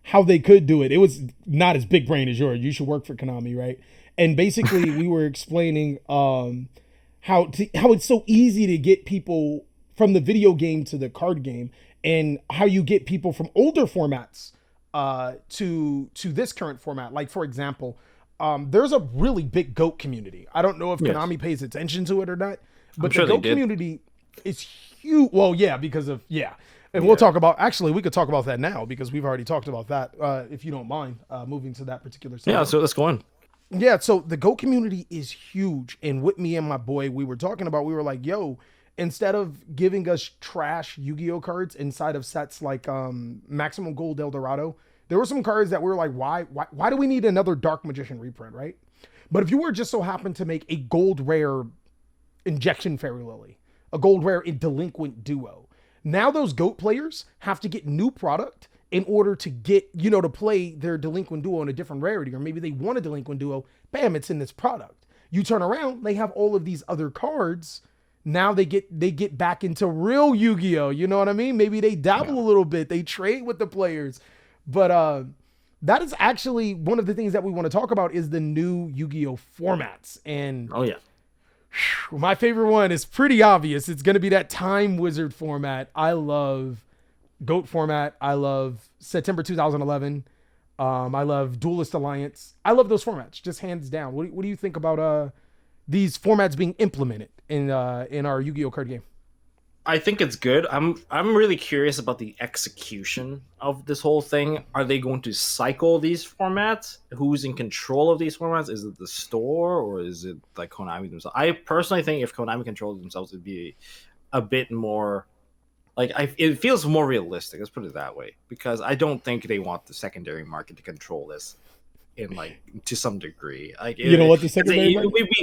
how they could do it. It was not as big brain as yours. You should work for Konami, right? And basically, we were explaining how it's so easy to get people from the video game to the card game, and how you get people from older formats to this current format. Like for example, there's a really big GOAT community. I don't know if Konami pays attention to it or not, but the GOAT community is huge. Well, yeah, because of And we'll talk about, actually, we could talk about that now because we've already talked about that, if you don't mind, moving to that particular segment. Yeah, so let's go on. Yeah, so the GOAT community is huge. And with me and my boy, we were talking about, we were like, yo, instead of giving us trash Yu-Gi-Oh cards inside of sets like Maximum Gold Eldorado, there were some cards that we were like, why do we need another Dark Magician reprint, right? But if you were just so happen to make a gold rare Injection Fairy Lily, a gold rare in Delinquent Duo, now those GOAT players have to get new product in order to get, to play their Delinquent Duo in a different rarity, or maybe they want a Delinquent Duo, bam, it's in this product. You turn around, they have all of these other cards. Now they get back into real Yu-Gi-Oh, you know what I mean? Maybe they dabble a little bit, they trade with the players. But that is actually one of the things that we want to talk about is the new Yu-Gi-Oh formats. And my favorite one is pretty obvious. It's going to be that Time Wizard format. I love GOAT format. I love September 2011. I love Duelist Alliance. I love those formats, just hands down. What do you think about these formats being implemented in our Yu-Gi-Oh card game? I think it's good. I'm really curious about the execution of this whole thing. Are they going to cycle these formats? Who's in control of these formats? Is it the store or is it like Konami themselves? I personally think if Konami controlled themselves, it'd be a bit more like it feels more realistic. Let's put it that way, because I don't think they want the secondary market to control this in to some degree. Like what the secondary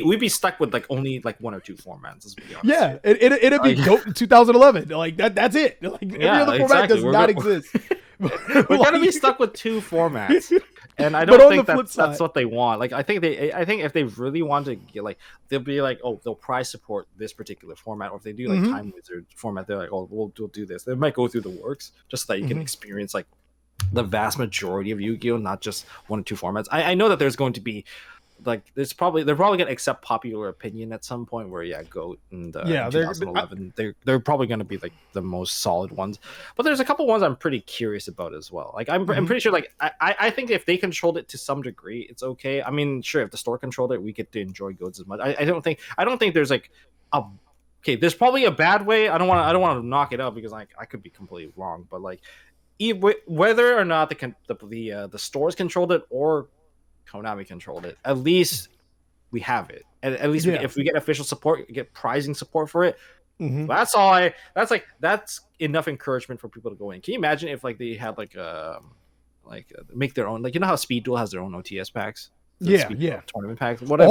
we'd be stuck with only 1 or 2 formats. Let's be honest. Yeah, it'd be GOAT in 2011. That's it. Every other format does not exist. We're gonna be stuck with 2 formats, and I don't think that's what they want. I think if they really want to get they'll be they'll prize support this particular format, or if they do Time Wizard format, they're like, we'll do this. They might go through the works just so that you can experience the vast majority of Yu-Gi-Oh, not just 1 or 2 formats. I know that there's going to be they're probably going to accept popular opinion at some point where GOAT and 2011 they're probably going to be the most solid ones, but there's a couple ones I'm pretty curious about as well. I'm pretty sure I think if they controlled it to some degree, it's okay. I mean, sure, if the store controlled it, we get to enjoy GOATs as much. I don't think there's there's probably a bad way. I don't want to knock it out because I could be completely wrong, but whether or not the stores controlled it or Konami controlled it, at least we have it. And at least if we get official support, get pricing support for it. That's all. That's enough encouragement for people to go in. Can you imagine if they had make their own, how Speed Duel has their own OTS packs? Tournament packs. What if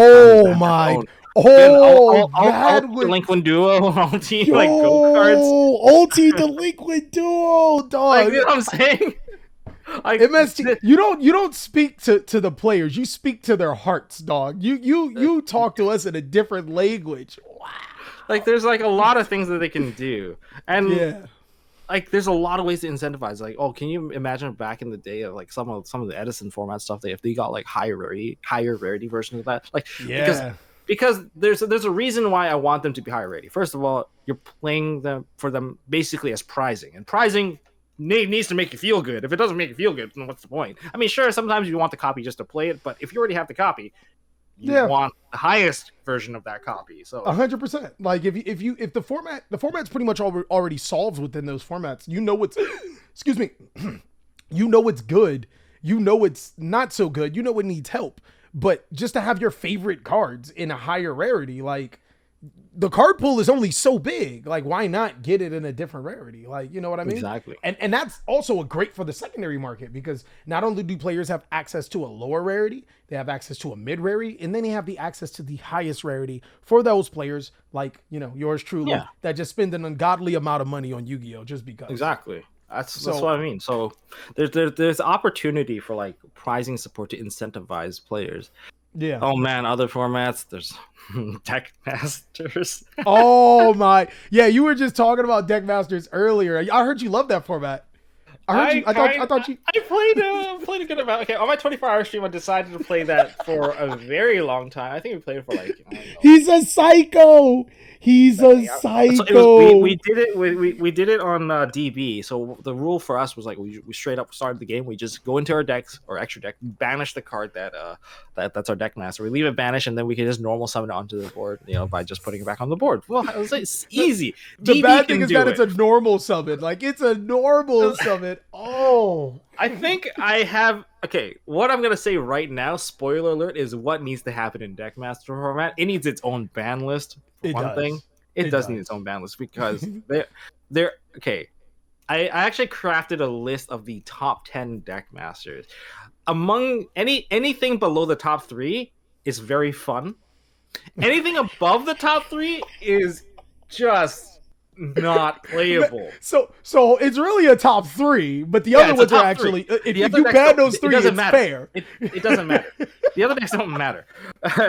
Delinquent Duo, ulti GOAT cards. Ulti Delinquent Duo, dog. You know what I'm saying? MST, you don't speak to the players. You speak to their hearts, dog. You talk to us in a different language. Wow. There's a lot of things that they can do, and like there's a lot of ways to incentivize. Like, oh, can you imagine back in the day of like some of the Edison format stuff, if they got like higher rarity versions of that, like Yeah. because there's a reason why I want them to be higher rarity. First of all, you're playing them for them basically as prizing, and prizing needs to make you feel good. If it doesn't make you feel good, then what's the point? I mean, sure, sometimes you want the copy just to play it, but if you already have the copy, you want the highest version of that copy. So 100%. Like if the format's pretty much already solved within those formats, you know what's excuse me, you know it's good, you know it's not so good, you know it needs help. But just to have your favorite cards in a higher rarity, like the card pool is only so big. Like, why not get it in a different rarity? Like, you know what I mean? Exactly. And that's also a great for the secondary market, because not only do players have access to a lower rarity, they have access to a mid rarity, and then they have the access to the highest rarity for those players like, you know, yours truly, that just spend an ungodly amount of money on Yu-Gi-Oh just because. Exactly. That's what I mean. So there's opportunity for like prizing support to incentivize players. Yeah. Oh man, other formats. There's Deck Masters. Oh my. Yeah, you were just talking about Deck Masters earlier. I heard you love that format. I thought you. I played a good amount. Okay, on my 24-hour stream, I decided to play that for a very long time. I think we played it for like. I don't know. He's a psycho. He's a psycho. So we did it. We did it on DB. So the rule for us was like we straight up started the game. We just go into our decks or extra deck, banish the card that's our deck master. We leave it banished, and then we can just normal summon it onto the board. You know, by just putting it back on the board. Well, it's easy. The bad thing is that it's a normal summon. Like it's a normal summon. Oh, I think I have. Okay, what I'm gonna say right now, spoiler alert, is what needs to happen in Deckmaster format. It needs its own ban list. For one thing, it does need its own ban list because they're okay. I actually crafted a list of the top 10 Deckmasters. Among anything below the top 3 is very fun. Anything above the top 3 is just not playable. So it's really a top 3, but the other ones are actually if you ban those 3, it's fair. It doesn't matter. The other decks don't matter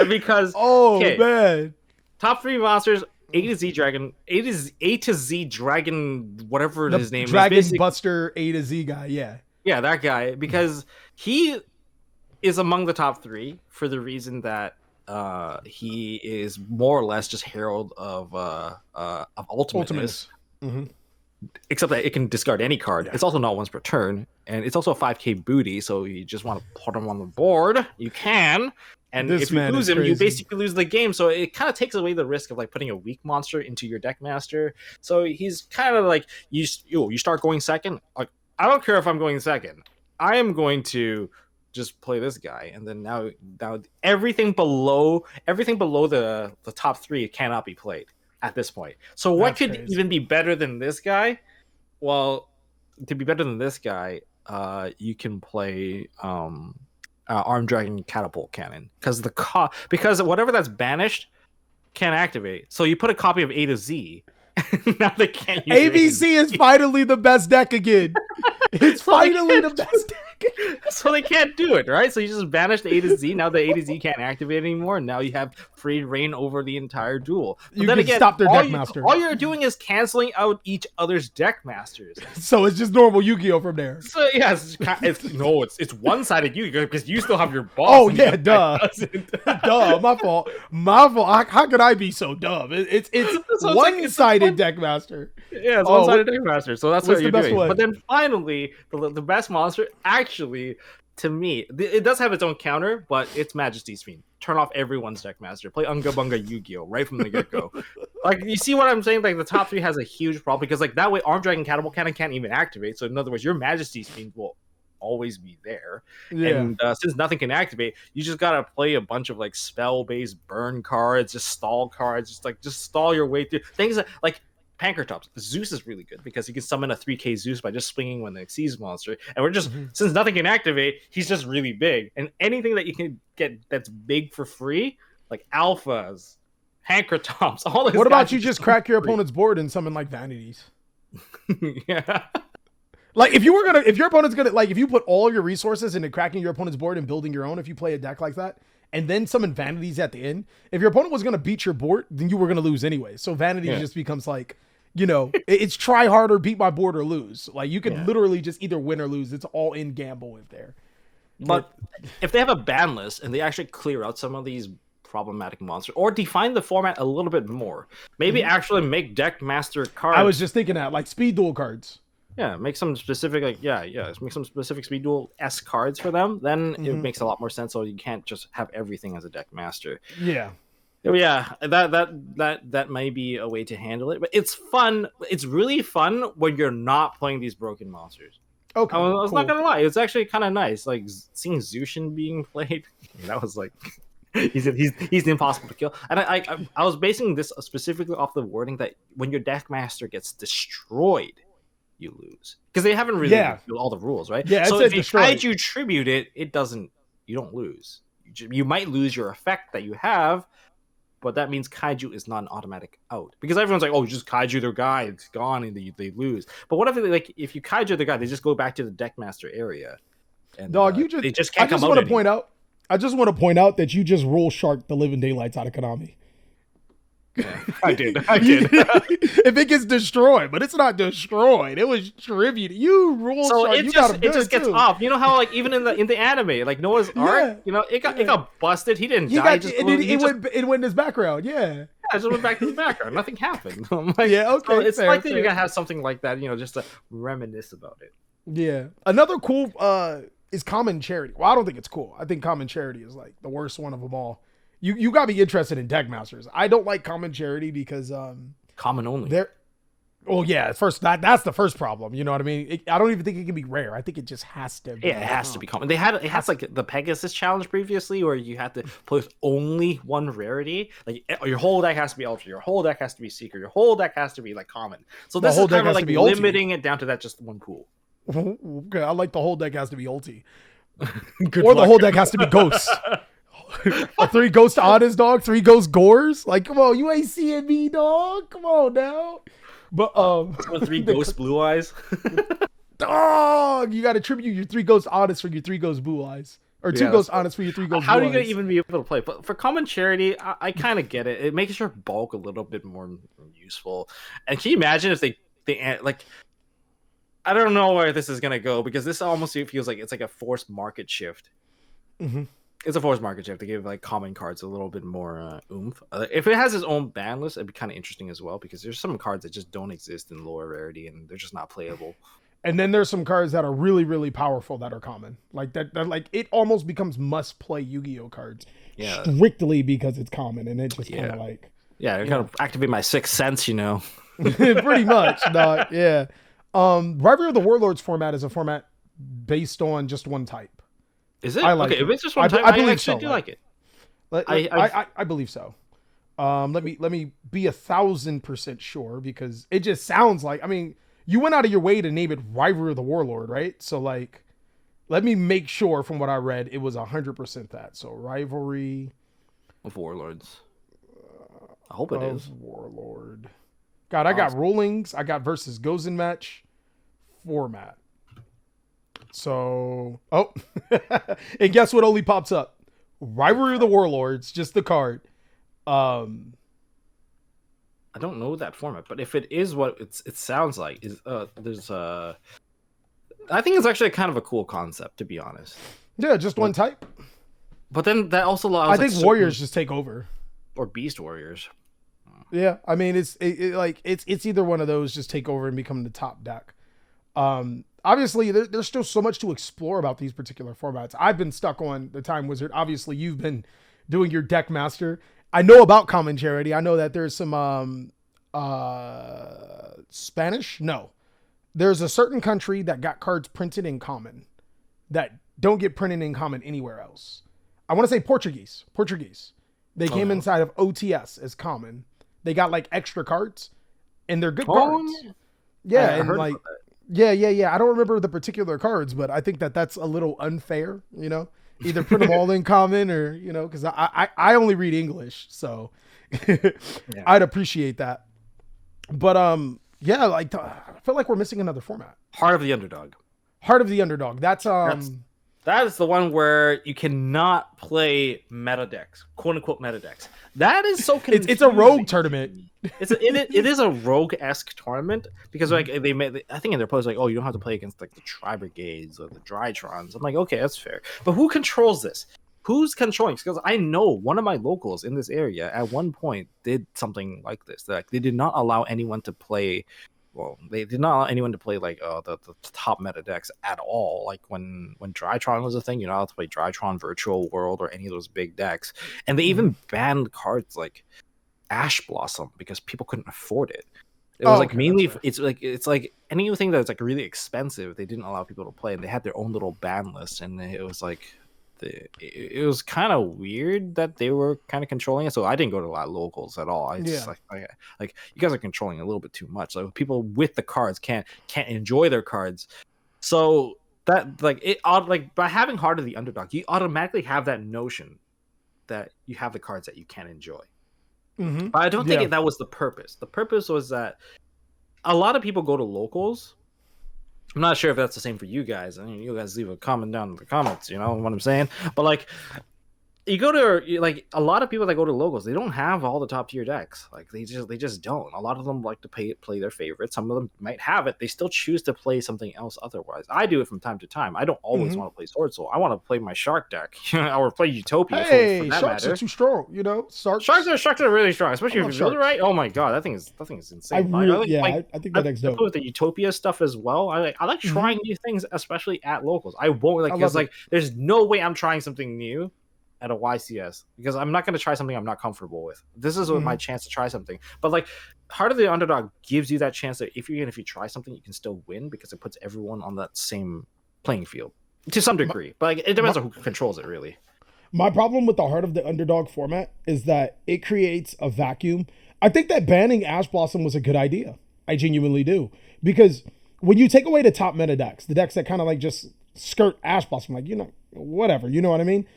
because man, top 3 monsters: A to Z Dragon, A to Z Dragon, whatever his name Dragon is, Buster A to Z guy. Yeah, that guy, because he is among the top 3 for the reason that he is more or less just Herald of Ultimateness. Mm-hmm. Except that it can discard any card. Yeah. It's also not once per turn, and it's also a 5k booty, so you just want to put him on the board, you can. And if you lose him, you basically lose the game. So it kind of takes away the risk of like putting a weak monster into your deck master. So he's kind of like you start going second. Like, I don't care if I'm going second. I am going to just play this guy, and then now everything below the top 3 cannot be played at this point. So what could even be better than this guy? Well, to be better than this guy, you can play Armed Dragon Catapult Cannon, because whatever that's banished can't activate. So you put a copy of A to Z. Now they can't use ABC is finally the best deck again. It's finally the best deck. So they can't do it, right? So you just banish the A to Z. Now the A to Z can't activate anymore. Now you have free reign over the entire duel. But you can stop their deck master. All you're doing is canceling out each other's deck masters. So it's just normal Yu-Gi-Oh from there. So yeah, it's one-sided Yu-Gi-Oh because you still have your boss. Oh yeah, duh, duh. My fault. How could I be so dumb? It's so one-sided deck master. Yeah, it's one-sided deck master. So that's what you're doing. Way? But then finally, the best monster actually, to me, it does have its own counter, but it's Majesty's Fiend. Turn off everyone's deck master. Play Unga Bunga Yu-Gi-Oh right from the get-go. Like, you see what I'm saying? Like, the top 3 has a huge problem because like that way Armed Dragon Catapult Cannon can't even activate. So in other words, your Majesty's Fiend will always be there. Yeah. And since nothing can activate, you just gotta play a bunch of like spell-based burn cards, just stall cards, just stall your way through things that, like Pankratops. Zeus is really good because you can summon a 3k Zeus by just swinging when it sees monster. And we're just, since nothing can activate, he's just really big. And anything that you can get that's big for free, like alphas, Pankratops, all this. What about you just crack your opponent's board and summon like vanities? Yeah. Like if your opponent's gonna, like if you put all your resources into cracking your opponent's board and building your own, if you play a deck like that, and then summon vanities at the end, if your opponent was gonna beat your board, then you were gonna lose anyway. So vanity just becomes like, It's try harder, beat my board or lose. Like you can Yeah. literally just either win or lose. It's all in gamble with there. But if they have a ban list and they actually clear out some of these problematic monsters, or define the format a little bit more, maybe actually make deck master cards. I was just thinking that, like speed duel cards. Yeah, make some specific make some specific speed duel S cards for them. Then it makes a lot more sense. So you can't just have everything as a deck master. Yeah. Yeah, that may be a way to handle it, but it's fun. It's really fun when you're not playing these broken monsters. Okay, I was cool. not gonna lie, it's actually kind of nice. Like seeing Zushin being played, that was like he's impossible to kill. And I was basing this specifically off the wording that when your deck master gets destroyed, you lose, because they haven't really revealed all the rules, right? Yeah, so if you destroyed. Kaiju tribute it, you don't lose. You might lose your effect that you have. But that means Kaiju is not an automatic out, because everyone's like, "Oh, just Kaiju their guy, it's gone," and they lose. But what if you Kaiju the guy, they just go back to the deckmaster area, and Dog, they just can't come out. I just want to point out that you just roll shark the living daylights out of Konami. Yeah, I did. If it gets destroyed, but it's not destroyed, it was tribute. You roll so shark. It just gets off. You know how like even in the anime, like Noah's Ark, it got busted. He didn't die. It went in his background. Yeah. I just went back to the background. Nothing happened. Like, yeah, okay. So it's likely you're gonna have something like that, just to reminisce about it. Yeah. Another cool is Common Charity. Well, I don't think it's cool. I think Common Charity is like the worst one of them all. You got to be interested in deck masters. I don't like Common Charity because common only. First that's the first problem. You know what I mean? I don't even think it can be rare. I think it just has to be. Yeah, it has to be common. It has like the Pegasus challenge previously, where you had to play with only one rarity. Like your whole deck has to be ultra, your whole deck has to be seeker, your whole deck has to be like common. So this is kind of like limiting it down to that just one pool. Okay, I like the whole deck has to be ulti. Or the whole deck has to be ghosts. 3 ghost honest, dog. 3 ghost gores. Like, come on, you ain't seeing me, dog. Come on now. But 3 ghost blue eyes. Dog, you got to tribute your 3 ghost honest for your 3 ghost blue eyes, or 2 ghost honest for your 3 ghost. How blue do you eyes. even be able to play? But for Common Charity, I kind of get it. It makes your bulk a little bit more useful. And can you imagine if they like? I don't know where this is gonna go, because this almost feels like it's like a forced market shift. Mm-hmm. It's a forced market shift to give like common cards a little bit more oomph. If it has its own ban list, it'd be kind of interesting as well, because there's some cards that just don't exist in lower rarity and they're just not playable. And then there's some cards that are really, really powerful that are common. Like that like it almost becomes must play Yu-Gi-Oh cards. Yeah. Strictly because it's common, and it just kind of like. Yeah, kind of activate my sixth sense, Pretty much, dog. Yeah. Rivalry of the Warlords format is a format based on just one type. Is it? I like okay, it. if it's just one type, I believe actually so. do like it. I believe so. Let me be 1,000% sure, because it just sounds like, I mean, you went out of your way to name it Rivalry of the Warlord, right? So like, let me make sure from what I read, it was 100% that. So Rivalry of Warlords. I hope it is. Warlord. God, I got rulings. I got versus goes in match format. So, and guess what only pops up? Rivalry of the Warlords, just the card. I don't know that format, but if it is what it sounds like, there's I think it's actually kind of a cool concept, to be honest. Yeah, just one type. But then that also allows. I think warriors just take over, or beast warriors. Yeah, I mean it's either one of those, just take over and become the top deck. Obviously, there's still so much to explore about these particular formats. I've been stuck on the Time Wizard. Obviously, you've been doing your deck master. I know about Common Charity. I know that there's some Spanish. No, there's a certain country that got cards printed in common that don't get printed in common anywhere else. I want to say Portuguese. They came inside of OTS as common. They got like extra cards, and they're good cards. Yeah, and like. Yeah. I don't remember the particular cards, but I think that's a little unfair, either print them all in common or, because I only read English. So I'd appreciate that. But I feel like we're missing another format. Heart of the Underdog. Heart of the Underdog. That's That is the one where you cannot play meta decks, quote unquote meta decks. That is so confusing. It's a rogue tournament. It is a rogue-esque tournament because like they made, I think in their post like, oh, you don't have to play against like the Tri Brigades or the Drytrons. I'm like, okay, that's fair. But who controls this? Who's controlling? Because I know one of my locals in this area at one point did something like this. Like they did not allow anyone to play. Well, they did not allow anyone to play like the top meta decks at all. Like when Drytron was a thing, you're not allowed to play Drytron, Virtual World, or any of those big decks. And they even banned cards like Ash Blossom because people couldn't afford it. It was like mainly it's like anything that's like really expensive. They didn't allow people to play, and they had their own little ban list, and it was like. It was kind of weird that they were kind of controlling it, so I didn't go to a lot of locals at all. I just like you guys are controlling a little bit too much. Like people with the cards can't enjoy their cards, so that like it like by having Heart of the Underdog, you automatically have that notion that you have the cards that you can enjoy. But I don't think that was the purpose. The purpose was that a lot of people go to locals. I'm not sure if that's the same for you guys. I mean, you guys leave a comment down in the comments, you know what I'm saying? But like, you go to like a lot of people that go to locals, they don't have all the top tier decks. Like they just don't. A lot of them like to play their favorites. Some of them might have it. They still choose to play something else otherwise. I do it from time to time. I don't always want to play Sword Soul. I want to play my Shark deck or play Utopia. Hey, for that Sharks matter. are too strong, you know. Sharks are really strong, especially if you build it right. Oh my god, that thing is insane. I think that deck's dope. With the Utopia stuff as well. I like trying new things, especially at locals. I won't like because like there's no way I'm trying something new at a YCS because I'm not going to try something I'm not comfortable with. This is my chance to try something. But like Heart of the Underdog gives you that chance that if you try something, you can still win because it puts everyone on that same playing field to some degree. But like, it depends on who controls it, really. My problem with the Heart of the Underdog format is that it creates a vacuum. I think that banning Ash Blossom was a good idea. I genuinely do. Because when you take away the top meta decks, the decks that kind of like just skirt Ash Blossom, like, you know, whatever, you know what I mean?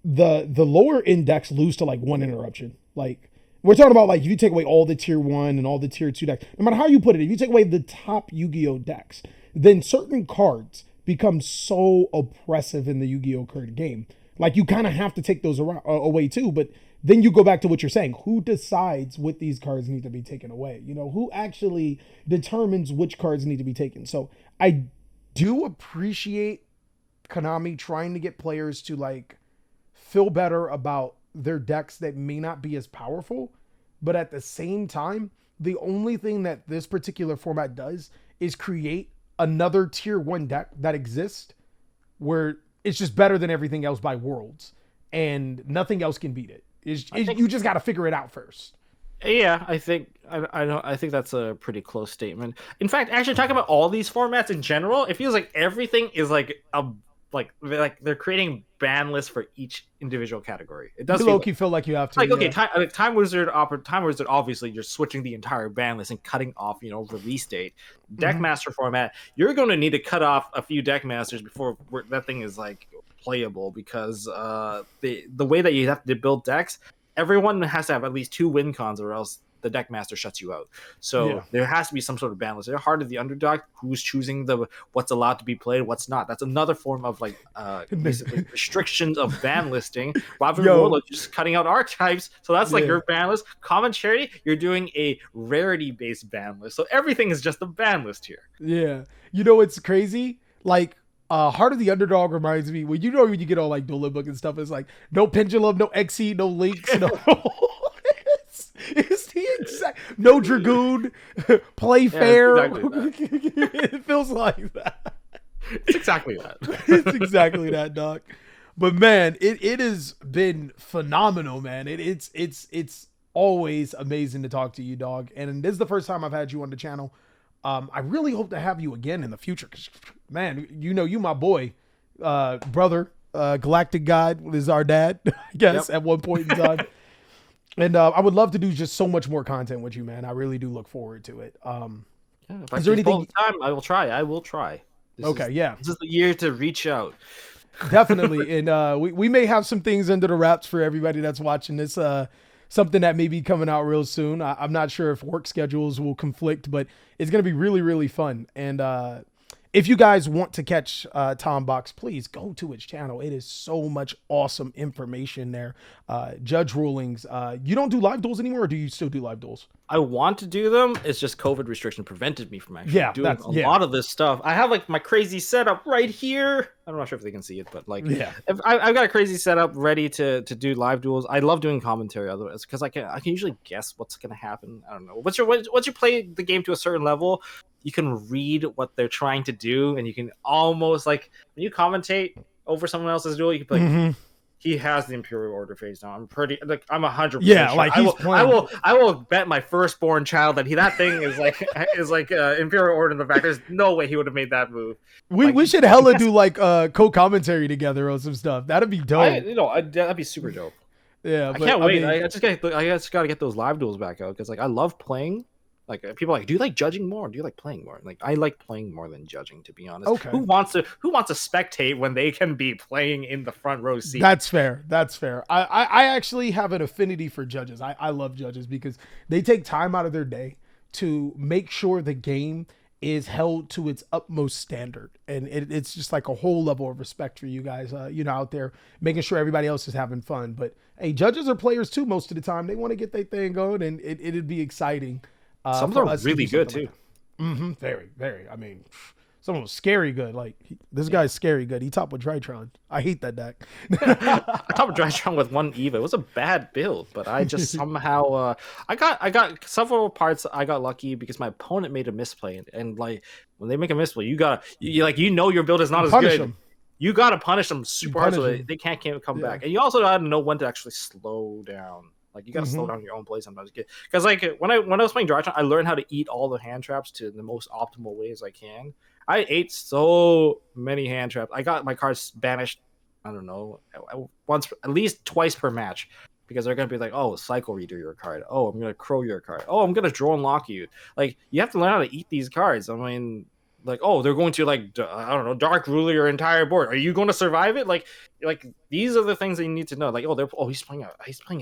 The lower index lose to like one interruption. Like we're talking about like if you take away all the tier 1 and all the tier 2 decks, no matter how you put it, if you take away the top Yu-Gi-Oh decks, then certain cards become so oppressive in the Yu-Gi-Oh card game. Like you kind of have to take those away too, but then you go back to what you're saying. Who decides what these cards need to be taken away? You know, who actually determines which cards need to be taken? So I do appreciate Konami trying to get players to like feel better about their decks that may not be as powerful, but at the same time, the only thing that this particular format does is create another tier 1 deck that exists where it's just better than everything else by worlds and nothing else can beat it. You just got to figure it out first. Yeah, I think that's a pretty close statement. In fact, actually talking about all these formats in general, it feels like everything is like they're creating ban lists for each individual category. It does feel like you have to. Like okay, Time Wizard obviously you're switching the entire ban list and cutting off, release date. Deckmaster format, you're going to need to cut off a few Deckmasters before that thing is like playable because the way that you have to build decks, everyone has to have at least 2 win cons or else the deck master shuts you out. So there has to be some sort of balance. They're Heart of the Underdog, who's choosing what's allowed to be played, what's not. That's another form of like basically restrictions of ban listing. Robin Warlock just cutting out archetypes. So that's like your ban list. Common Charity, you're doing a rarity based ban list. So everything is just a ban list here. Yeah. You know, it's crazy. Like Heart of the Underdog reminds me when you get all like Duel Book and stuff, it's like no Pendulum, no XE, no Links, no it's the exact no Dragoon, play fair. Exactly it feels like that. It's exactly that. It's exactly that, Doc. But man, it has been phenomenal, man. It's always amazing to talk to you, dog. And this is the first time I've had you on the channel. I really hope to have you again in the future. Cause man, you my boy, brother, Galactic God is our dad, I guess, at one point in time. And I would love to do just so much more content with you, man. I really do look forward to it. Is there anything time I will try. This is the year to reach out. Definitely. And we may have some things under the wraps for everybody that's watching this. Something that may be coming out real soon. I'm not sure if work schedules will conflict, but it's going to be really, really fun. And If you guys want to catch TomBox, please go to his channel. It is so much awesome information there. Judge rulings. You don't do live duels anymore, or do you still do live duels? I want to do them. It's just COVID restriction prevented me from actually doing a lot of this stuff. I have like my crazy setup right here. I'm not sure if they can see it, but like, if I've got a crazy setup ready to do live duels. I love doing commentary otherwise because I can usually guess what's gonna happen. I don't know. Once you play the game to a certain level, you can read what they're trying to do, and you can almost like when you commentate over someone else's duel, you can be like, he has the Imperial Order phase now. I'm 100% sure. Like I will bet my firstborn child that that thing is like Imperial Order in the back. There's no way he would have made that move. We should hella do like co-commentary together on some stuff. That'd be dope. That'd be super dope. Yeah, I can't wait. I just gotta get those live duels back out because like I love playing. Like people are like, do you like judging more? Or do you like playing more? Like I like playing more than judging, to be honest. Okay. Who wants to spectate when they can be playing in the front row seat? That's fair. I actually have an affinity for judges. I love judges because they take time out of their day to make sure the game is held to its utmost standard, and it's just like a whole level of respect for you guys, out there making sure everybody else is having fun. But hey, judges are players too most of the time. They want to get their thing going, and it'd be exciting. Some of them are really good too. Like very, very. I mean, some of them scary good. Like this guy's scary good. He topped with Drytron. I hate that deck. I topped with Drytron with 1 Eva. It was a bad build, but I just somehow I got several parts. I got lucky because my opponent made a misplay, and like when they make a misplay, you your build is not as good. Them. You gotta punish them super hard so they can't come back, and you also gotta know when to actually slow down. Like you gotta slow down your own play sometimes, because like when I was playing Drytron, I learned how to eat all the hand traps to the most optimal way as I can. I ate so many hand traps. I got my cards banished. I don't know, at least twice per match, because they're gonna be like, oh, cycle reader your card. Oh, I'm gonna crow your card. Oh, I'm gonna drone lock you. Like you have to learn how to eat these cards. I mean, like, oh, they're going to like I don't know, dark ruler your entire board. Are you going to survive it? Like these are the things that you need to know. Like, he's playing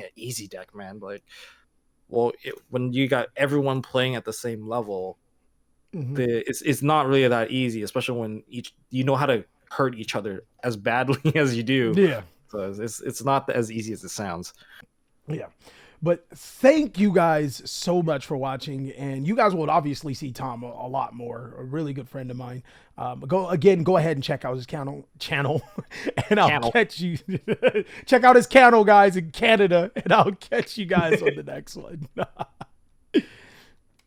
an easy deck, man. Like, well, when you got everyone playing at the same level, it's not really that easy, especially when you know how to hurt each other as badly as you do. Yeah. So it's not as easy as it sounds. Yeah. But thank you guys so much for watching, and you guys will obviously see Tom a lot more. A really good friend of mine. Go ahead and check out his channel, and I'll catch you. Check out his channel, guys, in Canada, and I'll catch you guys on the next one.